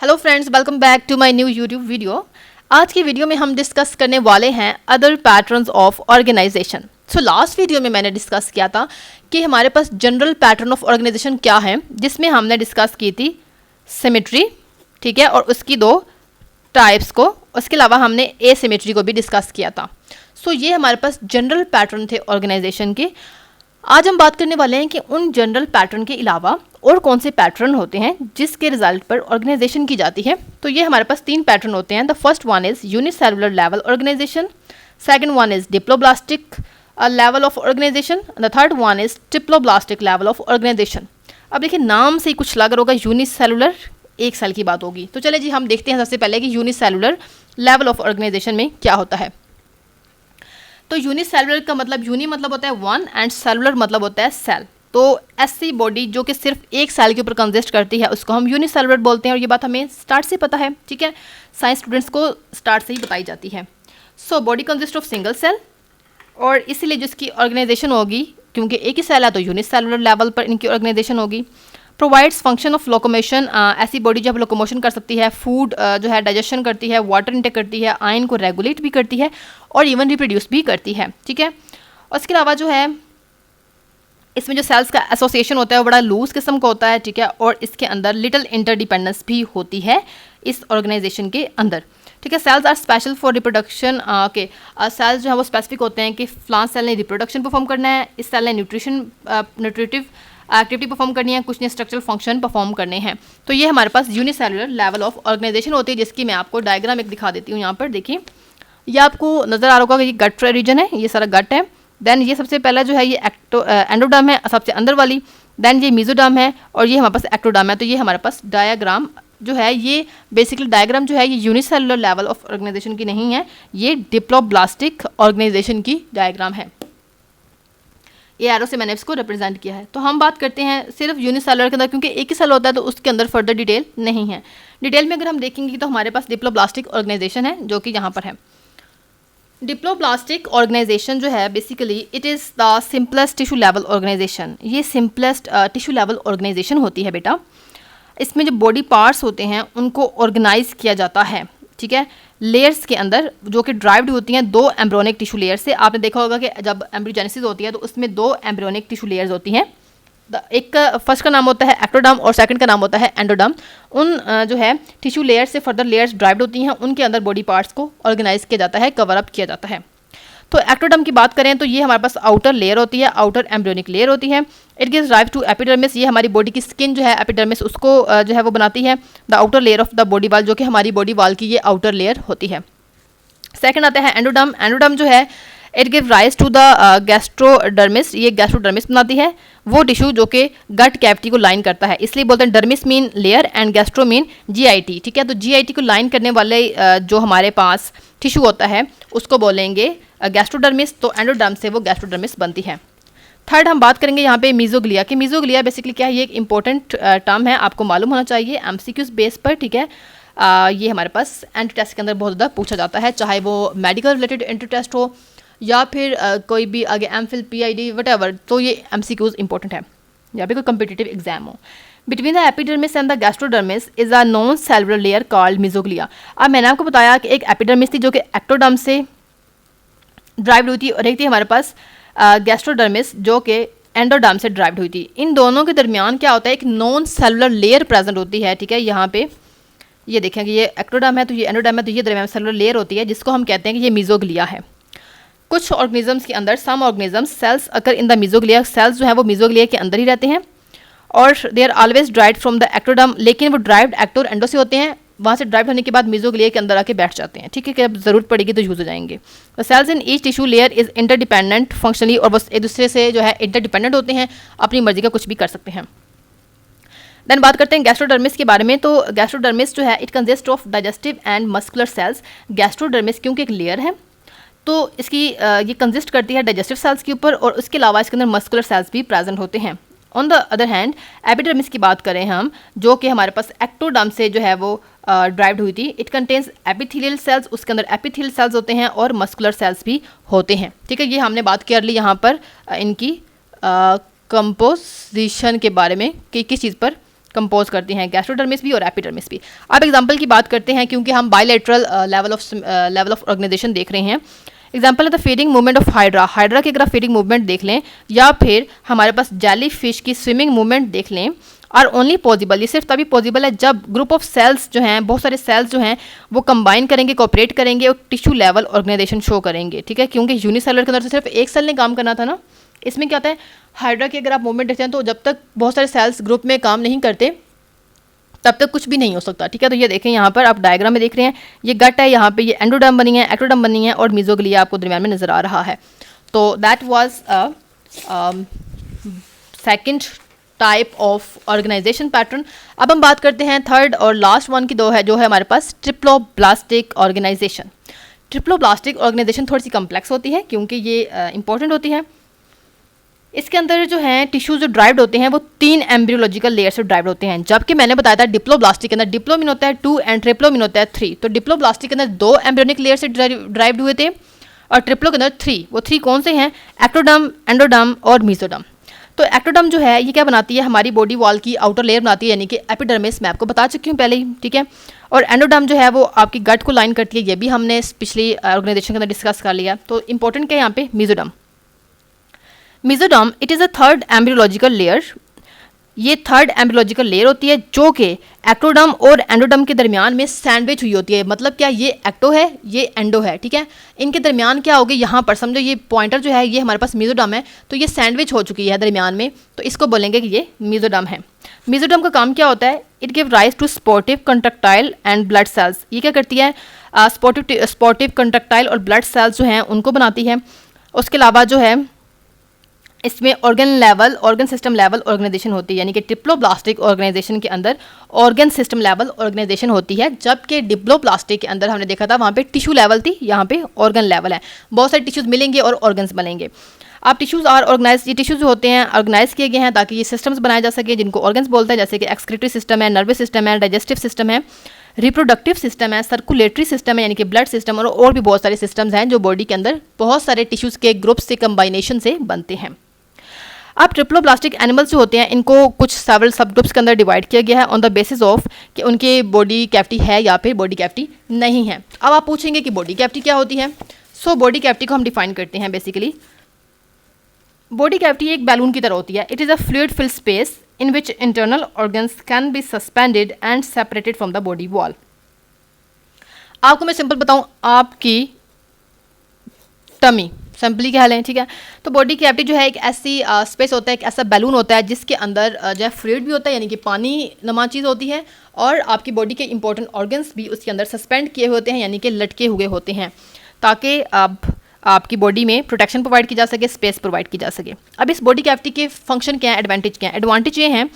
Hello friends, welcome back to my new YouTube video. आज की video में हम डिस्कस करने वाले हैं other patterns of organization. So last video में मैंने डिस्कस किया था कि हमारे पास जनरल पैटर्न ऑफ ऑर्गेनाइजेशन क्या है, जिसमें हमने डिस्कस की थी सिमेट्री, ठीक है, और उसकी दो टाइप्स को। उसके अलावा हमने एसिमेट्री को भी डिस्कस किया था। सो ये हमारे पास जनरल पैटर्न थे ऑर्गेनाइजेशन के। आज हम बात करने वाले हैं कि उन जनरल पैटर्न के अलावा और कौन से पैटर्न होते हैं जिसके रिजल्ट पर ऑर्गेनाइजेशन की जाती है। तो ये हमारे पास तीन पैटर्न होते हैं। The first one is unicellular level organization, second one is diploblastic level of organization, the third one is triploblastic level of organization. अब देखिए, नाम से ही कुछ लग रहा होगा, यूनिसेलुलर, एक सेल की बात होगी। तो चले जी, हम देखते हैं सबसे पहले कि यूनिसेलुलर लेवल ऑफ ऑर्गेनाइजेशन में क्या होता है। तो यूनिसेलुलर का मतलब, यूनि मतलब होता है वन एंड सेलुलर मतलब होता है सेल। तो ऐसी बॉडी जो कि सिर्फ एक सेल के ऊपर कंसिस्ट करती है उसको हम यूनिसेलुलर बोलते हैं, और ये बात हमें स्टार्ट से पता है, ठीक है, साइंस स्टूडेंट्स को स्टार्ट से ही बताई जाती है। So body consist of single cell, और इसीलिए जिसकी ऑर्गेनाइजेशन होगी, क्योंकि एक ही सेल है तो यूनिसेलुलर लेवल पर इनकी ऑर्गेनाइजेशन होगी। प्रोवाइड्स फंक्शन ऑफ लोकोमोशन, ऐसी बॉडी जब लोकोमोशन कर सकती है, फूड जो है डाइजेशन करती है, वाटर इंटेक करती है, आयन को रेगुलेट भी करती है और इवन रिप्रोड्यूस भी करती है, ठीक है। और इसके अलावा जो है इसमें जो सेल्स का एसोसिएशन होता है वो बड़ा लूज किस्म का होता है, ठीक है, और इसके अंदर लिटिल इंटरडिपेंडेंस भी होती है इस ऑर्गेनाइजेशन के अंदर, ठीक है। Cells are special for reproduction के सेल्स जो है वो स्पेसिफिक होते हैं कि फलां सेल ने रिप्रोडक्शन परफॉर्म करना है, इस सेल ने न्यूट्रिटिव एक्टिविटी परफॉर्म करनी है, कुछ ने स्ट्रक्चरल फंक्शन परफॉर्म करने हैं। तो ये हमारे पास यूनिसेलुलर लेवल ऑफ ऑर्गेनाइजेशन होती है, जिसकी मैं आपको डायग्राम एक दिखा देती हूँ। यहाँ पर देखिए, ये आपको नजर आ रहा होगा कि ये गट रीजन है, ये सारा गट है। देन ये सबसे पहला जो है ये एंडोडर्म है, सबसे अंदर वाली। देन ये मेसोडर्म है और ये हमारे पास एक्टोडर्म है। तो ये हमारे पास डायग्राम जो है, ये बेसिकली डायग्राम जो है ये यूनिसेलुलर लेवल ऑफ ऑर्गेनाइजेशन की नहीं है, ये डिप्लोब्लास्टिक ऑर्गेनाइजेशन की डायग्राम है। ये एरो से मैंने इसको रिप्रेजेंट किया है। तो हम बात करते हैं सिर्फ यूनिसेलुलर के अंदर, क्योंकि एक ही सेल होता है तो उसके अंदर फर्दर डिटेल नहीं है। डिटेल में अगर हम देखेंगे तो हमारे पास डिप्लोब्लास्टिक ऑर्गेनाइजेशन है, जो कि यहाँ पर है। डिप्लोब्लास्टिक ऑर्गेनाइजेशन जो है basically it is the simplest tissue level organization. ये सिंपलेस्ट टिश्यू लेवल ऑर्गेनाइजेशन होती है बेटा। इसमें जो बॉडी पार्ट्स होते हैं उनको ऑर्गेनाइज किया जाता है, ठीक है, लेयर्स के अंदर, जो कि ड्राइव्ड होती हैं दो एम्ब्रियोनिक टिश्यू लेयर से। आपने देखा होगा कि जब एम्ब्रियोजेनेसिस होती है तो उसमें दो एम्ब्रियोनिक टिश्यू लेयर्स होती हैं। एक का फर्स्ट का नाम होता है एक्टोडर्म और सेकंड का नाम होता है एंडोडर्म। उन जो है टिश्यू लेयर से फर्दर लेयर्स ड्राइव्ड होती हैं, उनके अंदर बॉडी पार्ट्स को ऑर्गेनाइज किया जाता है, कवर अप किया जाता है। तो एक्टोडर्म की बात करें तो ये हमारे पास आउटर लेयर होती है, आउटर एम्ब्रियोनिक लेयर होती है। It gives rise to epidermis, ये हमारी बॉडी की स्किन जो है एपिडर्मिस उसको जो है वो बनाती है। The outer layer of the body wall, जो कि हमारी बॉडी वाल की ये आउटर लेयर होती है। सेकंड आता है एंडोडर्म। एंडोडर्म जो है it give rise to the gastrodermis, ये गैस्ट्रोडर्मिस बनाती है, वो टिश्यू जो कि गट कैविटी को लाइन करता है। इसलिए बोलते हैं dermis mean layer and gastro mean GIT, ठीक है। तो जीआईटी को लाइन करने वाले जो हमारे पास टिश्यू होता है उसको बोलेंगे गैस्ट्रोडर्मिस। तो एंडोडर्म से वो गैस्ट्रोडर्मिस बनती है। थर्ड हम बात करेंगे यहाँ पे मीजोग्लिया की। मीजोग्लिया बेसिकली क्या है, ये एक इंपॉर्टेंट टर्म है, आपको मालूम होना चाहिए एमसीक्यूज बेस पर, ठीक है। ये हमारे पास एंट्री टेस्ट के अंदर बहुत ज़्यादा पूछा जाता है, चाहे वो मेडिकल रिलेटेड एंट्री टेस्ट हो या फिर कोई भी आगे एमफिल पीआईडी वटएवर। तो ये एमसीक्यूज इंपॉर्टेंट है या फिर कोई कम्पिटिटिव एग्जाम हो। Between the epidermis and the gastrodermis is a non cellular layer called mesoglea. अब मैंने आपको बताया कि एक एपिडर्मिस थी जो कि एक्टोडर्म से ड्राइव्ड हुई थी, और एक थी हमारे पास गैस्ट्रोडर्मिस जो कि एंडोडर्म से ड्राइव्ड हुई थी। इन दोनों के दरमियान क्या होता है, एक नॉन सेलुलर लेयर प्रेजेंट होती है, ठीक है। यहाँ पे ये देखें कि ये एक्टोडर्म है तो ये एंडोडर्म है, तो ये दरमियान सेलुलर लेयर होती है, जिसको हम कहते हैं कि ये मीजोग्लिया है। कुछ ऑर्गेनिजम्स के अंदर, सम ऑर्गेनिजम्स सेल्स अगर इन द मीजोग्लिया, सेल्स जो है वो मीजोग्लिया के अंदर ही रहते हैं, और they are always derived from the ectoderm, लेकिन वो ड्राइव्ड एक्टो और एंडो से होते हैं। वहाँ से ड्राइव होने के बाद मीजोग्लिया के अंदर आके बैठ जाते हैं, ठीक है, कि अब जरूरत पड़ेगी तो यूज हो जाएंगे। तो cells in each tissue layer is interdependent functionally, और बस एक दूसरे से जो है इंटरडिपेंडेंट होते हैं, अपनी मर्जी का कुछ भी कर सकते हैं। देन बात करते हैं गैस्ट्रोडर्मिस के बारे में। तो गैस्ट्रोडर्मिस जो है it consist of digestive and muscular cells. Gastrodermis क्योंकि एक लेयर है तो इसकी ये कंसिस्ट करती है डाइजेस्टिव सेल्स के ऊपर, और उसके अलावा इसके अंदर मस्कुलर सेल्स भी प्रेजेंट होते हैं। On the other hand epidermis की बात करें हम, जो कि हमारे पास एक्टोडर्म से जो है वो ड्राइव्ड हुई थी, इट कंटेन्स एपिथेलियल सेल्स, उसके अंदर एपिथेलियल सेल्स होते हैं और मस्कुलर सेल्स भी होते हैं, ठीक है। ये हमने बात कर ली यहाँ पर इनकी कंपोजिशन के बारे में कि किस चीज़ पर कंपोज करती हैं, गैस्ट्रोडर्मिस भी और एपिडर्मिस भी। अब एग्जांपल की बात करते हैं, क्योंकि हम बायलैटरल लेवल ऑफ ऑर्गेनाइजेशन देख रहे हैं। एग्जाम्पल है the feeding movement of hydra की अगर आप फीडिंग मूवमेंट देख लें, या फिर हमारे पास जेली फिश की स्विमिंग मूवमेंट देख लें, आर ओनली पॉसिबल, ये सिर्फ तभी पॉसिबल है जब ग्रुप ऑफ सेल्स जो हैं, बहुत सारे सेल्स जो हैं वो कंबाइन करेंगे, कोऑपरेट करेंगे और टिश्यू लेवल ऑर्गेनाइजेशन शो करेंगे, ठीक है। क्योंकि यूनिसेलुलर के अंदर तो सिर्फ एक सेल ने काम करना था ना, इसमें क्या होता है, हाइड्रा की अगर आप मूवमेंट देखते हैं तो जब तक बहुत सारे सेल्स ग्रुप में काम नहीं करते तब तक कुछ भी नहीं हो सकता, ठीक है। तो ये देखें यहाँ पर आप डायग्राम में देख रहे हैं, ये गट है, यहाँ पे ये एंडोडर्म बनी है, एक्टोडर्म बनी है और मीजोग्लिया आपको दरमियान में नज़र आ रहा है। तो that was second type of organization pattern. अब हम बात करते हैं थर्ड और लास्ट वन की, दो है जो है हमारे पास ट्रिप्लोब्लास्टिक ऑर्गेनाइजेशन। ट्रिप्लोब्लास्टिक ऑर्गेनाइजेशन थोड़ी सी कम्प्लेक्स होती है क्योंकि ये इंपॉर्टेंट होती है। इसके अंदर जो हैं टिश्यूज जो ड्राइव्ड होते हैं वो 3 एम्ब्रियोलॉजिकल लेयर से ड्राइव्ड होते हैं, जबकि मैंने बताया था डिप्लोब्लास्टिक के अंदर डिप्लो मीन होता है 2 एंड ट्रिप्लो मीन होता है 3। तो डिप्लोब्लास्टिक के अंदर 2 एम्ब्रियोनिक लेयर से ड्राइव्ड हुए थे और ट्रिप्लो के अंदर 3। वो 3 कौन से हैं, एक्टोडर्म, एंडोडर्म और मीजोडर्म। तो एक्टोडर्म जो है ये क्या बनाती है, हमारी बॉडी वॉल की आउटर लेयर बनाती है, यानी कि एपिडर्मिस, मैं आपको बता चुकी हूँ पहले ही, ठीक है। और एंडोडर्म जो है वो आपकी गट को लाइन करती है, ये भी हमने पिछली ऑर्गेनाइजेशन के अंदर डिस्कस कर लिया। तो इंपॉर्टेंट क्या है यहाँ पे, mesoderm. Mesoderm it is a third embryological layer. ये थर्ड एम्ब्रियोलॉजिकल लेयर होती है जो कि एक्टोडर्म और एंडोडर्म के दरमियान में सैंडविच हुई होती है। मतलब क्या, ये एक्टो है, ये एंडो है, ठीक है। इनके दरमियान क्या होगी, यहाँ पर समझो ये पॉइंटर जो है ये हमारे पास मीजोडर्म है, तो ये सैंडविच हो चुकी है दरमियान में, तो इसको बोलेंगे कि ये मीजोडर्म है। मीजोडर्म का काम क्या होता है, it give rise to supportive contractile and blood cells. ये क्या करती है, स्पोर्टिव कंट्रक्टाइल और ब्लड सेल्स जो हैं उनको बनाती है। उसके अलावा जो है इसमें ऑर्गन सिस्टम लेवल ऑर्गेनाइजेशन होती है, यानी कि ट्रिप्लोब्लास्टिक ऑर्गेनाइजेशन के अंदर ऑर्गन सिस्टम लेवल ऑर्गेनाइजेशन होती है, जबकि डिप्लोब्लास्टिक के अंदर हमने देखा था वहाँ पे टिश्यू लेवल थी, यहाँ पे ऑर्गन लेवल है। बहुत सारे टिश्यूज मिलेंगे और ऑर्गन्स बनेंगे। अब टिश्यूज आर ऑर्गेनाइज, ये टिश्यूज होते हैं ऑर्गेनाइज किए गए हैं ताकि ये सिस्टम्स बनाए जा सके जिनको ऑर्गन्स बोलते हैं, जैसे कि एक्सक्रीटरी सिस्टम है, नर्वस सिस्टम है, डाइजेस्टिव सिस्टम है, रिप्रोडक्टिव सिस्टम है, सर्कुलेटरी सिस्टम है यानी कि ब्लड सिस्टम, और भी बहुत सारे सिस्टम्स हैं जो बॉडी के अंदर बहुत सारे टिश्यूज़ के ग्रुप से कंबाइनेशन से बनते हैं। अब ट्रिप्लोब्लास्टिक एनिमल्स जो होते हैं इनको कुछ सेवरल सब ग्रुप्स के अंदर डिवाइड किया गया है ऑन द बेसिस ऑफ कि उनके बॉडी कैविटी है या फिर बॉडी कैविटी नहीं है। अब आप पूछेंगे कि बॉडी कैविटी क्या होती है। सो बॉडी कैविटी को हम डिफाइन करते हैं। बेसिकली बॉडी कैविटी एक बैलून की तरह होती है। It is a fluid filled space in which internal organs can be suspended and separated from the body wall. आपको मैं सिंपल बताऊं, आपकी टमी सिंपली क्या है, ठीक है। तो बॉडी कैविटी जो है एक ऐसी स्पेस होता है, एक ऐसा बैलून होता है जिसके अंदर जो है फ्लूइड भी होता है यानी कि पानी नमा चीज़ होती है, और आपकी बॉडी के इंपॉर्टेंट ऑर्गन्स भी उसके अंदर सस्पेंड किए होते हैं यानी कि लटके हुए होते हैं, ताकि आपकी बॉडी में प्रोटेक्शन प्रोवाइड की जा सके, स्पेस प्रोवाइड की जा सके। अब इस बॉडी कैविटी के फंक्शन क्या है, एडवांटेज क्या है। एडवांटेज ये हैं,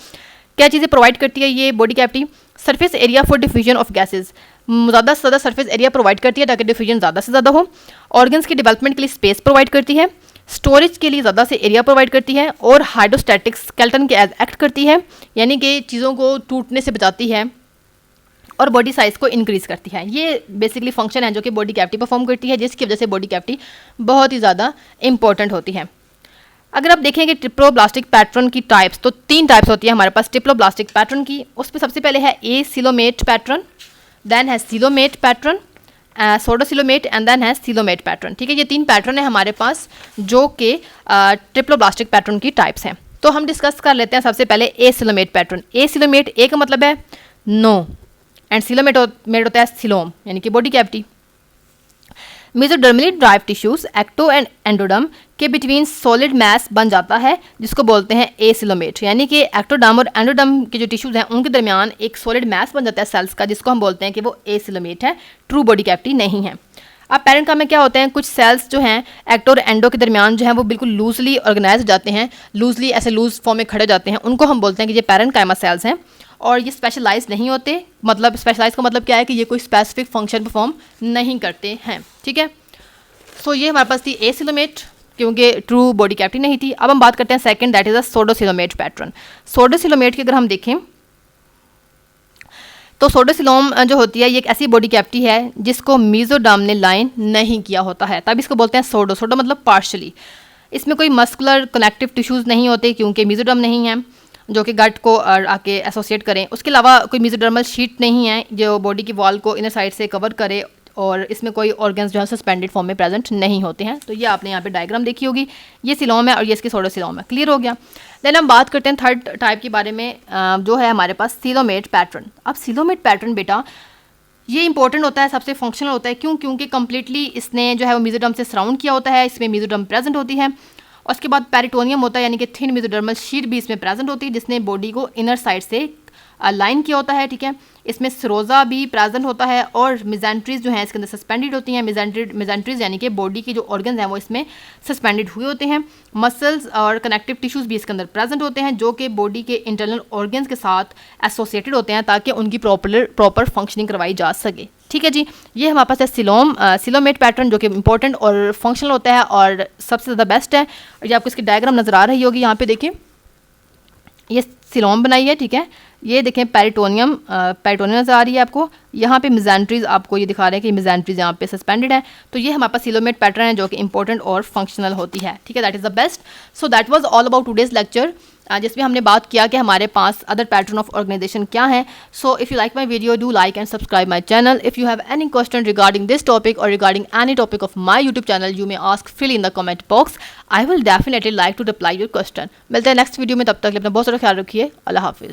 क्या चीज़ें प्रोवाइड करती है ये body cavity, surface area for diffusion of gases, ज़्यादा से ज़्यादा सरफेस एरिया प्रोवाइड करती है ताकि डिफ्यूजन ज़्यादा से ज़्यादा हो। ऑर्गन्स की डेवलपमेंट के लिए स्पेस प्रोवाइड करती है, स्टोरेज के लिए ज़्यादा से एरिया प्रोवाइड करती है, और हाइड्रोस्टैटिक स्केलेटन के एज एक्ट करती है यानी कि चीज़ों को टूटने से बचाती है और बॉडी साइज़ को इंक्रीज़ करती है। ये बेसिकली फंक्शन है जो कि बॉडी कैविटी परफॉर्म करती है, जिसकी वजह से बॉडी कैविटी बहुत ही ज़्यादा इंपॉर्टेंट होती है। अगर आप देखेंगे ट्रिप्लोब्लास्टिक पैटर्न की टाइप्स, तो 3 टाइप्स होती है हमारे पास ट्रिप्लोब्लास्टिक पैटर्न की। उसमें सबसे पहले है एसिलोमेट पैटर्न, देन है सिलोमेट पैटर्न, सोडोसिलोमेट एंड देन है सिलोमेट पैटर्न, ठीक है। ये 3 पैटर्न है हमारे पास जो कि ट्रिप्लोब्लास्टिक पैटर्न की टाइप्स हैं। तो हम डिस्कस कर लेते हैं सबसे पहले एसिलोमेट पैटर्न। एसिलोमेट ए का मतलब है नो, एंड सिलोमेट होता है सिलोम यानी कि body cavity. Mesodermally derived tissues ecto and endoderm के बिटवीन सॉलिड मैस बन जाता है जिसको बोलते हैं एसिलोमेट, यानी कि एक्टोडर्म और एंडोडर्म के जो टिश्यूज हैं उनके दरमियान एक सॉलिड मैस बन जाता है सेल्स का, जिसको हम बोलते हैं कि वो एसिलोमेट है, ट्रू बॉडी कैविटी नहीं है। अब पेरेंट का में क्या होते हैं, कुछ सेल्स जो हैं एक्टो और एंडो के दरमियान जो हैं वो बिल्कुल लूजली ऑर्गेनाइज हो जाते हैं, लूजली ऐसे लूज फॉर्म में खड़े जाते हैं, उनको हम बोलते हैं कि ये पेरेंट कायमा सेल्स हैं, और ये स्पेशलाइज नहीं होते। मतलब स्पेशलाइज का मतलब क्या है कि ये कोई स्पेसिफिक फंक्शन परफॉर्म नहीं करते हैं, ठीक है। सो ये हमारे पास थी एसिलोमेट क्योंकि ट्रू बॉडी कैविटी नहीं थी। अब हम बात करते हैं second, that is a pseudocoelomate pattern. Pseudocoelomate की अगर हम देखें तो सोडोसिलोम जो होती है ये एक ऐसी बॉडी कैविटी है जिसको मेसोडर्म ने लाइन नहीं किया होता है, तब इसको बोलते हैं सोडो। सोडो मतलब पार्शली। इसमें कोई मस्कुलर कनेक्टिव टिश्यूज़ नहीं होते क्योंकि मेसोडर्म नहीं है, जो कि गट को आके एसोसिएट करें। उसके अलावा कोई मेसोडर्मल शीट नहीं है जो बॉडी की वॉल को इनर साइड से कवर करे, और इसमें कोई ऑर्गन्स जो है सस्पेंडेड फॉर्म में प्रेजेंट नहीं होते हैं। तो ये आपने यहाँ पे डायग्राम देखी होगी, ये सिलोम है और ये इसकी सोडोसिलोम है। क्लियर हो गया। देन हम बात करते हैं थर्ड टाइप के बारे में, जो है हमारे पास सीलोमेट पैटर्न। अब सीलोमेट पैटर्न बेटा ये इंपॉर्टेंट होता है, सबसे फंक्शनल होता है। क्यों? क्योंकि कम्प्लीटली इसने जो है वो मेसोडर्म से सराउंड किया होता है, इसमें मेसोडर्म प्रेजेंट होती है। और उसके बाद पेरिटोनियम होता है, यानी कि थिन मेसोडर्मल शीट भी इसमें प्रेजेंट होती है, जिसने बॉडी को इनर साइड से लाइन किया होता है। ठीक है, इसमें सरोजा भी प्रेजेंट होता है, और मिजेंट्रीज जो हैं इसके अंदर सस्पेंडेड होती हैं। मिजेंट्रीज यानी कि बॉडी के जो ऑर्गन्स हैं वो इसमें सस्पेंडेड हुए होते हैं। मसल्स और कनेक्टिव टिश्यूज़ भी इसके अंदर प्रेजेंट होते हैं, जो कि बॉडी के इंटरनल ऑर्गन्स के साथ एसोसिएटेड होते हैं, ताकि उनकी प्रॉपर फंक्शनिंग करवाई जा सके। ठीक है जी, ये हमारे पास है सिलोमेट पैटर्न, जो कि इंपॉर्टेंट और फंक्शनल होता है और सबसे ज़्यादा बेस्ट है। और ये आपको इसकी डायग्राम नज़र आ रही होगी, यहाँ पे देखिए ये सिलोम बनाई है। ठीक है, ये देखें पेरिटोनियम नज़र आ रही है आपको। यहाँ पे मिजेंट्रीज आपको ये दिखा रहे हैं कि मिजेंट्रीज यहाँ पे सस्पेंडेड है। तो ये हमारे पास सिलोमेट पैटर्न है जो कि इंपॉर्टेंट और फंक्शनल होती है। ठीक है, that is the best. So that was all about today's lecture, जिसमें हमने बात किया कि हमारे पास अदर पैटर्न ऑफ ऑर्गेनाइजेशन क्या है। So if you like my video, do like and subscribe my channel. If you have any question regarding this topic और regarding any topic of my YouTube channel, you may ask fill in the comment box. I will definitely like to reply your question. मिलते हैं next video में, तब तक अपना बहुत सारा ख्याल रखिए। अल्लाह हाफिज़।